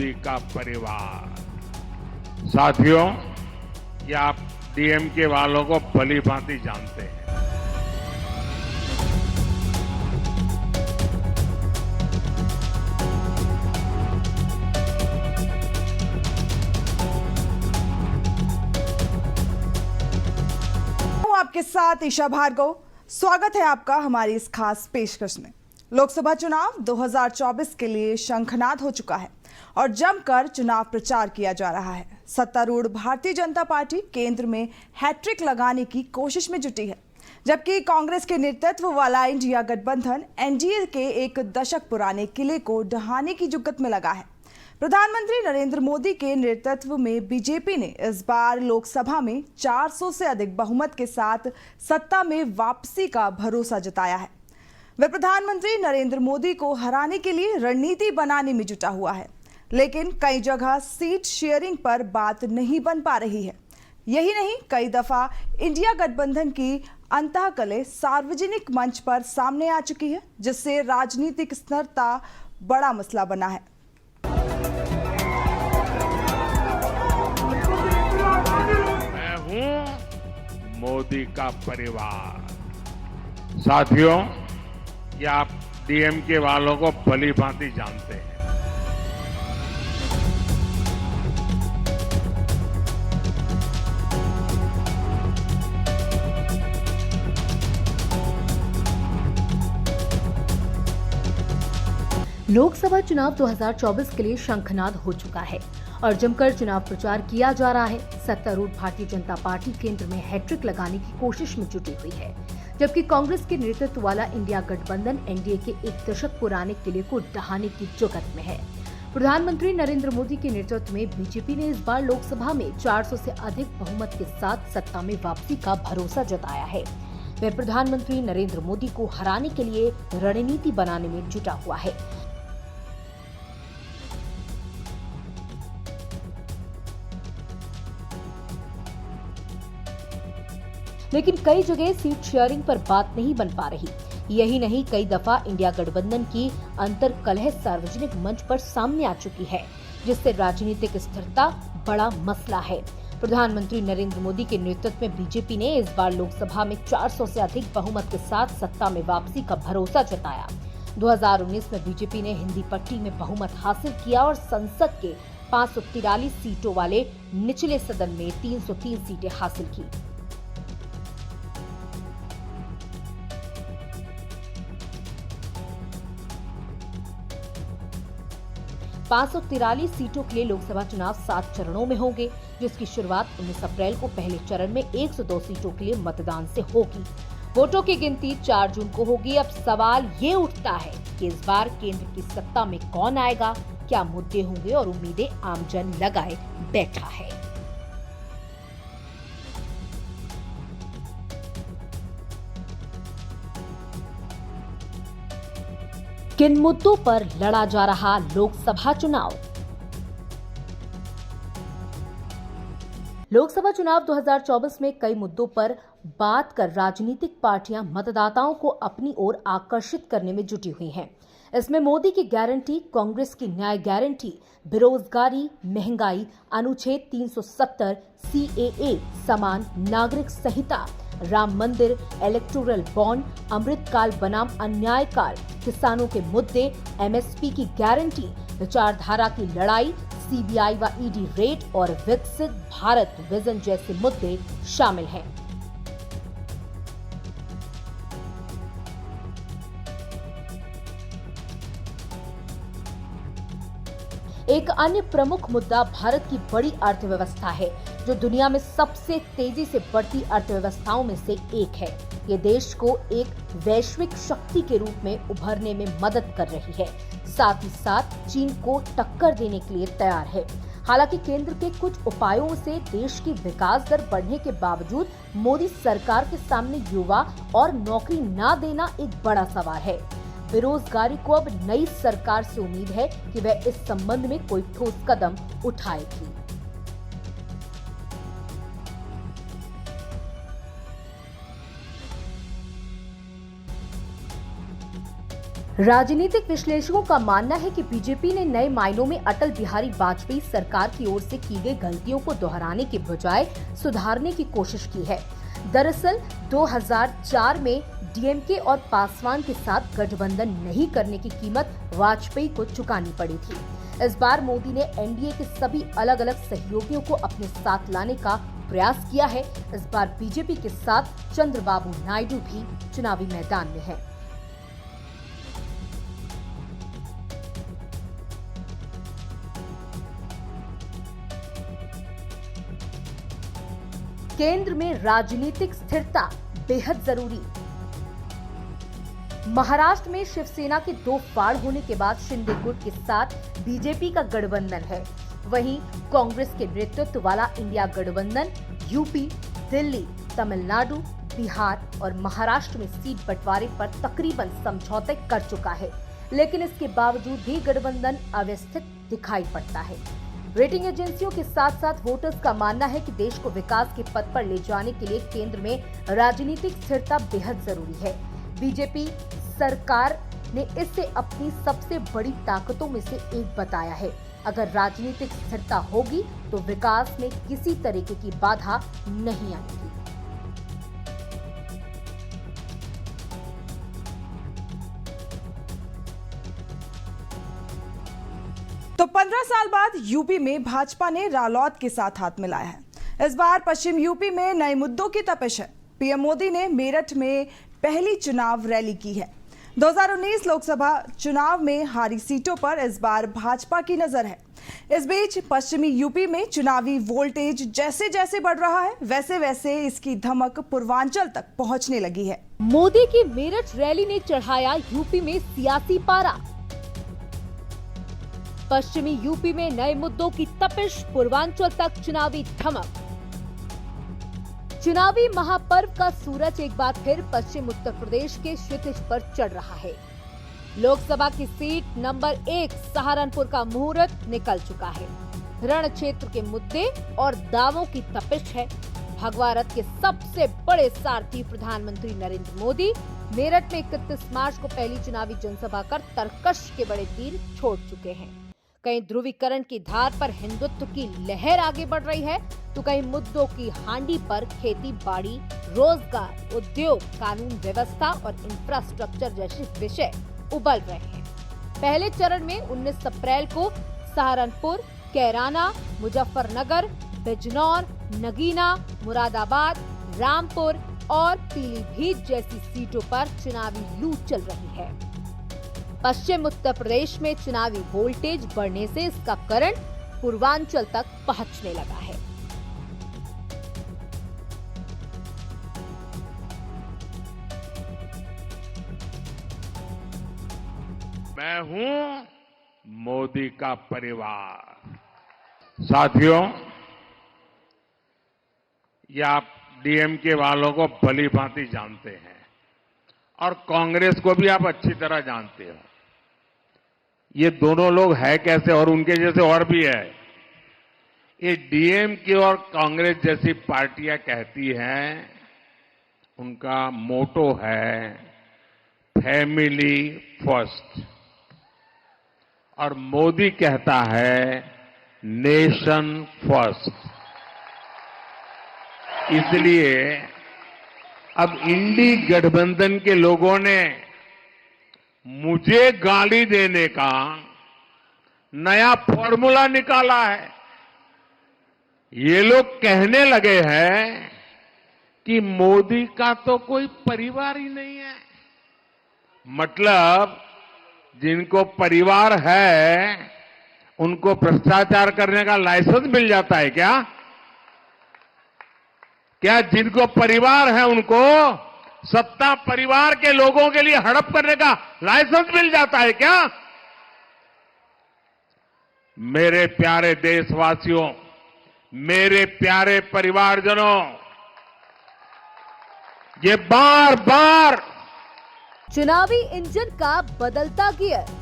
मोदी का परिवार। साथियों, ये आप डीएमके वालों को भली भांति जानते हैं। आपके साथ ईशा भार्गव। स्वागत है आपका हमारी इस खास पेशकश में। लोकसभा चुनाव 2024 के लिए शंखनाद हो चुका है और जमकर चुनाव प्रचार किया जा रहा है। सत्तारूढ़ भारतीय जनता पार्टी केंद्र में हैट्रिक लगाने की कोशिश में जुटी है, जबकि कांग्रेस के नेतृत्व वाला इंडिया गठबंधन एनडीए के एक दशक पुराने किले को ढहाने की जुगत में लगा है। प्रधानमंत्री नरेंद्र मोदी के नेतृत्व में बीजेपी ने इस बार लोकसभा में 400 से अधिक बहुमत के साथ सत्ता में वापसी का भरोसा जताया है। वह प्रधानमंत्री नरेंद्र मोदी को हराने के लिए रणनीति बनाने में जुटा हुआ है, लेकिन कई जगह सीट शेयरिंग पर बात नहीं बन पा रही है। यही नहीं, कई दफा इंडिया गठबंधन की अंतःकलह सार्वजनिक मंच पर सामने आ चुकी है, जिससे राजनीतिक स्थिरता बड़ा मसला बना है। मोदी का परिवार। साथियों, ये आप डीएमके वालों को भली भांति जानते हैं। लोकसभा चुनाव 2024 के लिए शंखनाद हो चुका है और जमकर चुनाव प्रचार किया जा रहा है। सत्तारूढ़ भारतीय जनता पार्टी केंद्र में हैट्रिक लगाने की कोशिश में जुटी हुई है, जबकि कांग्रेस के नेतृत्व वाला इंडिया गठबंधन एनडीए के एक दशक पुराने किले को ढहाने की जुगत में है। प्रधानमंत्री नरेंद्र मोदी के नेतृत्व में बीजेपी ने इस बार लोकसभा में 400 से अधिक बहुमत के साथ सत्ता में वापसी का भरोसा जताया है। वह प्रधानमंत्री नरेंद्र मोदी को हराने के लिए रणनीति बनाने में जुटा हुआ है। लेकिन कई जगह सीट शेयरिंग पर बात नहीं बन पा रही। यही नहीं, कई दफा इंडिया गठबंधन की अंतर्कलह सार्वजनिक मंच पर सामने आ चुकी है, जिससे राजनीतिक स्थिरता बड़ा मसला है। प्रधानमंत्री नरेंद्र मोदी के नेतृत्व में बीजेपी ने इस बार लोकसभा में 400 से अधिक बहुमत के साथ सत्ता में वापसी का भरोसा जताया। 2019 में बीजेपी ने हिंदी पट्टी में बहुमत हासिल किया और संसद के 543 सीटों वाले निचले सदन में 303 सीटें हासिल की। पाँच 543 सीटों के लिए लोकसभा चुनाव 7 चरणों में होंगे, जिसकी शुरुआत 19 अप्रैल को पहले चरण में 102 सीटों के लिए मतदान से होगी। वोटों की गिनती 4 जून को होगी। अब सवाल ये उठता है कि इस बार केंद्र की सत्ता में कौन आएगा, क्या मुद्दे होंगे और उम्मीदें आमजन लगाए बैठा है। किन मुद्दों पर लड़ा जा रहा लोकसभा चुनाव? लोकसभा चुनाव 2024 में कई मुद्दों पर बात कर राजनीतिक पार्टियां मतदाताओं को अपनी ओर आकर्षित करने में जुटी हुई हैं। इसमें मोदी की गारंटी, कांग्रेस की न्याय गारंटी, बेरोजगारी, महंगाई, अनुच्छेद 370, सीएए, समान नागरिक संहिता, राम मंदिर, इलेक्टोरल बॉन्ड, अमृतकाल बनाम अन्यायकाल, किसानों के मुद्दे, एमएसपी की गारंटी, विचारधारा की लड़ाई, सीबीआई व ईडी रेड और विकसित भारत विजन जैसे मुद्दे शामिल हैं। एक अन्य प्रमुख मुद्दा भारत की बड़ी अर्थव्यवस्था है, जो दुनिया में सबसे तेजी से बढ़ती अर्थव्यवस्थाओं में से एक है। ये देश को एक वैश्विक शक्ति के रूप में उभरने में मदद कर रही है, साथ ही साथ चीन को टक्कर देने के लिए तैयार है। हालांकि केंद्र के कुछ उपायों से देश की विकास दर बढ़ने के बावजूद मोदी सरकार के सामने युवा और नौकरी न देना एक बड़ा सवाल है। बेरोजगारी को अब नई सरकार से उम्मीद है कि वह इस संबंध में कोई ठोस कदम उठाएगी। राजनीतिक विश्लेषकों का मानना है कि बीजेपी ने नए मायनों में अटल बिहारी वाजपेयी सरकार की ओर से की गई गलतियों को दोहराने के बजाय सुधारने की कोशिश की है। दरअसल 2004 में डीएमके और पासवान के साथ गठबंधन नहीं करने की कीमत वाजपेयी को चुकानी पड़ी थी। इस बार मोदी ने एनडीए के सभी अलग अलग सहयोगियों को अपने साथ लाने का प्रयास किया है। इस बार बीजेपी के साथ चंद्रबाबू नायडू भी चुनावी मैदान में है। केंद्र में राजनीतिक स्थिरता बेहद जरूरी। महाराष्ट्र में शिवसेना के 2 फाड़ होने के बाद शिंदे गुट के साथ बीजेपी का गठबंधन है। वहीं कांग्रेस के नेतृत्व वाला इंडिया गठबंधन यूपी, दिल्ली, तमिलनाडु, बिहार और महाराष्ट्र में सीट बंटवारे पर तकरीबन समझौते कर चुका है, लेकिन इसके बावजूद भी गठबंधन अव्यवस्थित दिखाई पड़ता है। रेटिंग एजेंसियों के साथ साथ वोटर्स का मानना है कि देश को विकास के पथ पर ले जाने के लिए केंद्र में राजनीतिक स्थिरता बेहद जरूरी है। बीजेपी सरकार ने इसे अपनी सबसे बड़ी ताकतों में से एक बताया है। अगर राजनीतिक स्थिरता होगी तो विकास में किसी तरीके की बाधा नहीं आएगी। तो 15 साल बाद यूपी में भाजपा ने रालोद के साथ हाथ मिलाया है। इस बार पश्चिम यूपी में नए मुद्दों की तपिश है। पीएम मोदी ने मेरठ में पहली चुनाव रैली की है। 2019 लोकसभा चुनाव में हारी सीटों पर इस बार भाजपा की नजर है। इस बीच पश्चिमी यूपी में चुनावी वोल्टेज जैसे जैसे बढ़ रहा है, वैसे वैसे इसकी धमक पूर्वांचल तक पहुंचने लगी है। मोदी की मेरठ रैली ने चढ़ाया यूपी में सियासी पारा। पश्चिमी यूपी में नए मुद्दों की तपिश, पूर्वांचल तक चुनावी धमक। चुनावी महापर्व का सूरज एक बार फिर पश्चिम उत्तर प्रदेश के क्षितिज पर चढ़ रहा है। लोकसभा की सीट नंबर 1 सहारनपुर का मुहूर्त निकल चुका है। रण क्षेत्र के मुद्दे और दावों की तपिश है। भगवा रथ के सबसे बड़े सारथी प्रधानमंत्री नरेंद्र मोदी मेरठ में 31 मार्च को पहली चुनावी जनसभा कर तरकश के बड़े तीर छोड़ चुके हैं। कहीं ध्रुवीकरण की धार पर हिंदुत्व की लहर आगे बढ़ रही है, तो कहीं मुद्दों की हांडी पर खेती बाड़ी, रोजगार, उद्योग, कानून व्यवस्था और इंफ्रास्ट्रक्चर जैसे विषय उबल रहे हैं। पहले चरण में 19 अप्रैल को सहारनपुर, कैराना, मुजफ्फरनगर, बिजनौर, नगीना, मुरादाबाद, रामपुर और पीलीभीत जैसी सीटों पर चुनावी लूट चल रही है। पश्चिम उत्तर प्रदेश में चुनावी वोल्टेज बढ़ने से इसका करंट पूर्वांचल तक पहुंचने लगा है। मैं हूं मोदी का परिवार। साथियों, ये आप डीएमके वालों को भली भांति जानते हैं और कांग्रेस को भी आप अच्छी तरह जानते हो। ये दोनों लोग है कैसे, और उनके जैसे और भी है। ये डीएमके और कांग्रेस जैसी पार्टियां कहती हैं, उनका मोटो है फैमिली फर्स्ट, और मोदी कहता है नेशन फर्स्ट। इसलिए अब इंडी गठबंधन के लोगों ने मुझे गाली देने का नया फॉर्मूला निकाला है। ये लोग कहने लगे हैं कि मोदी का तो कोई परिवार ही नहीं है। मतलब जिनको परिवार है उनको भ्रष्टाचार करने का लाइसेंस मिल जाता है क्या? क्या जिनको परिवार है उनको सत्ता परिवार के लोगों के लिए हड़प करने का लाइसेंस मिल जाता है क्या? मेरे प्यारे देशवासियों, मेरे प्यारे परिवारजनों, ये बार बार चुनावी इंजन का बदलता गियर।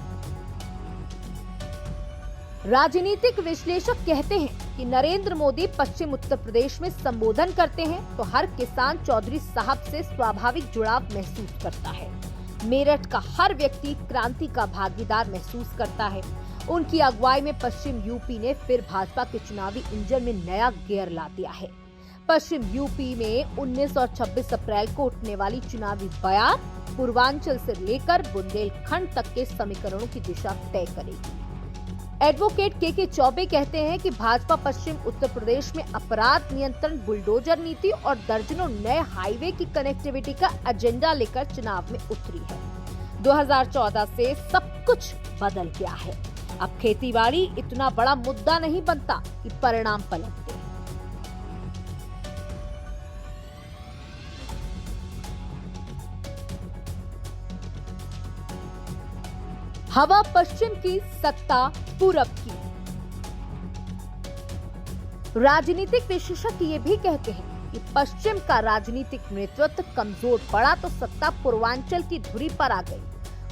राजनीतिक विश्लेषक कहते हैं कि नरेंद्र मोदी पश्चिम उत्तर प्रदेश में संबोधन करते हैं तो हर किसान चौधरी साहब से स्वाभाविक जुड़ाव महसूस करता है। मेरठ का हर व्यक्ति क्रांति का भागीदार महसूस करता है। उनकी अगुवाई में पश्चिम यूपी ने फिर भाजपा के चुनावी इंजन में नया गियर ला दिया है। पश्चिम यूपी में 19 और 26 अप्रैल को उठने वाली चुनावी बयार पूर्वांचल से लेकर बुंदेलखंड तक के समीकरणों की दिशा तय करेगी। एडवोकेट के चौबे कहते हैं कि भाजपा पश्चिम उत्तर प्रदेश में अपराध नियंत्रण, बुलडोजर नीति और दर्जनों नए हाईवे की कनेक्टिविटी का एजेंडा लेकर चुनाव में उतरी है। 2014 से सब कुछ बदल गया है। अब खेतीबाड़ी इतना बड़ा मुद्दा नहीं बनता कि परिणाम पलट दे। हवा पश्चिम की, सत्ता पूरब की। राजनीतिक विशेषज्ञ ये भी कहते हैं कि पश्चिम का राजनीतिक नेतृत्व कमजोर पड़ा तो सत्ता पूर्वांचल की धुरी पर आ गई।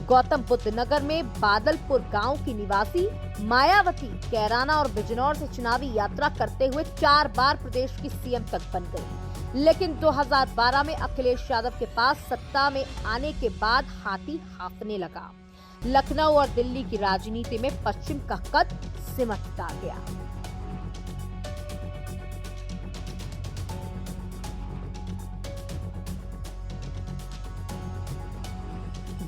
गौतम बुद्ध नगर में बादलपुर गांव की निवासी मायावती कैराना और बिजनौर से चुनावी यात्रा करते हुए 4 बार प्रदेश की सीएम तक बन गई। लेकिन 2012 में अखिलेश यादव के पास सत्ता में आने के बाद हाथी हांफने लगा। लखनऊ और दिल्ली की राजनीति में पश्चिम का कद सिमटता गया। –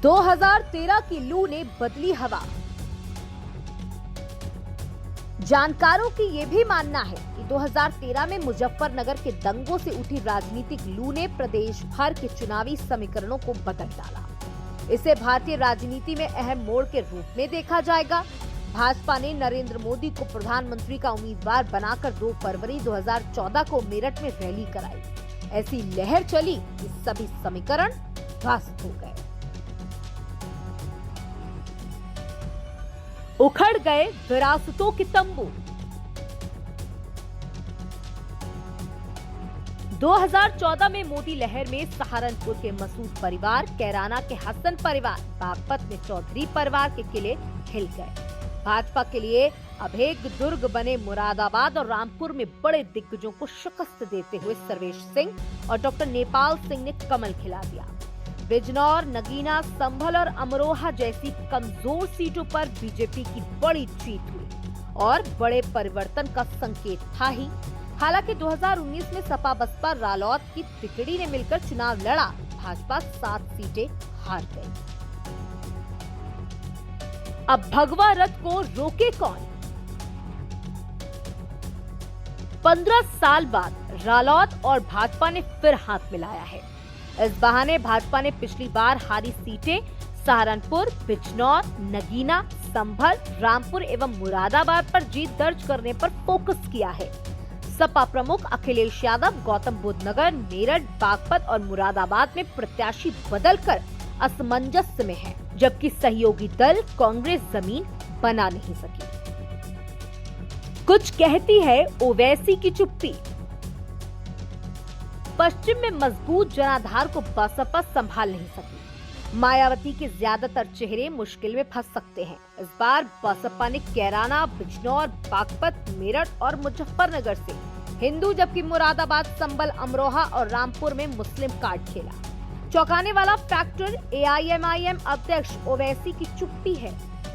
2013 की लू ने बदली हवा। जानकारों की यह भी मानना है कि 2013 में मुजफ्फरनगर के दंगों से उठी राजनीतिक लू ने प्रदेश भर के चुनावी समीकरणों को बदल डाला। इसे भारतीय राजनीति में अहम मोड़ के रूप में देखा जाएगा। भाजपा ने नरेंद्र मोदी को प्रधानमंत्री का उम्मीदवार बनाकर 2 फरवरी 2014 को मेरठ में रैली कराई। ऐसी लहर चली कि सभी समीकरण ध्वस्त हो गए। उखड़ गए विरासतों के तंबू। 2014 में मोदी लहर में सहारनपुर के मसूद परिवार, कैराना के हसन परिवार, बागपत में चौधरी परिवार के किले हिल गए। भाजपा के लिए अभेद दुर्ग बने मुरादाबाद और रामपुर में बड़े दिग्गजों को शिकस्त देते हुए सर्वेश सिंह और डॉक्टर नेपाल सिंह ने कमल खिला दिया। बिजनौर, नगीना, संभल और अमरोहा जैसी कमजोर सीटों पर बीजेपी की बड़ी जीत हुई और बड़े परिवर्तन का संकेत था ही। हालांकि 2019 में सपा बसपा रालोद की तिकड़ी ने मिलकर चुनाव लड़ा। भाजपा 7 सीटें हार गई। अब भगवा रथ को रोके कौन? 15 साल बाद रालोद और भाजपा ने फिर हाथ मिलाया है। इस बहाने भाजपा ने पिछली बार हारी सीटें सहारनपुर, बिजनौर, नगीना, संभल, रामपुर एवं मुरादाबाद पर जीत दर्ज करने पर फोकस किया है। सपा प्रमुख अखिलेश यादव गौतम बुद्ध नगर, मेरठ, बागपत और मुरादाबाद में प्रत्याशी बदलकर असमंजस में है, जबकि सहयोगी दल कांग्रेस जमीन बना नहीं सकी। कुछ कहती है ओवैसी की चुप्पी। पश्चिम में मजबूत जनाधार को बसपा संभाल नहीं सकी। मायावती के ज्यादातर चेहरे मुश्किल में फंस सकते हैं। इस बार बसपा ने कैराना, बिजनौर, बागपत, मेरठ और मुजफ्फरनगर से हिंदू, जबकि मुरादाबाद, संभल, अमरोहा और रामपुर में मुस्लिम कार्ड खेला। चौंकाने वाला फैक्टर एआईएमआईएम अध्यक्ष ओवैसी की चुप्पी है।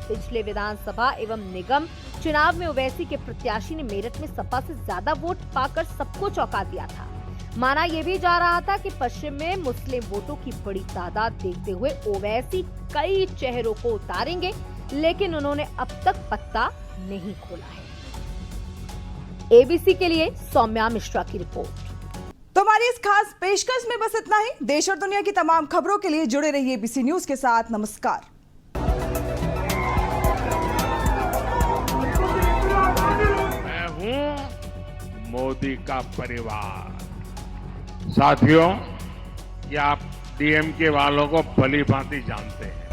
पिछले विधानसभा एवं निगम चुनाव में ओवैसी के प्रत्याशी ने मेरठ में सपा से ज्यादा वोट पाकर सबको चौंका दिया था। माना यह भी जा रहा था कि पश्चिम में मुस्लिम वोटों की बड़ी तादाद देखते हुए ओवैसी कई चेहरों को उतारेंगे, लेकिन उन्होंने अब तक पत्ता नहीं खोला है। एबीसी के लिए सौम्या मिश्रा की रिपोर्ट। तो हमारी इस खास पेशकश में बस इतना ही। देश और दुनिया की तमाम खबरों के लिए जुड़े रहिए एबीसी न्यूज के साथ। नमस्कार। मैं हूं मोदी का परिवार। साथियों, ये आप डीएमके वालों को भली भांति जानते हैं।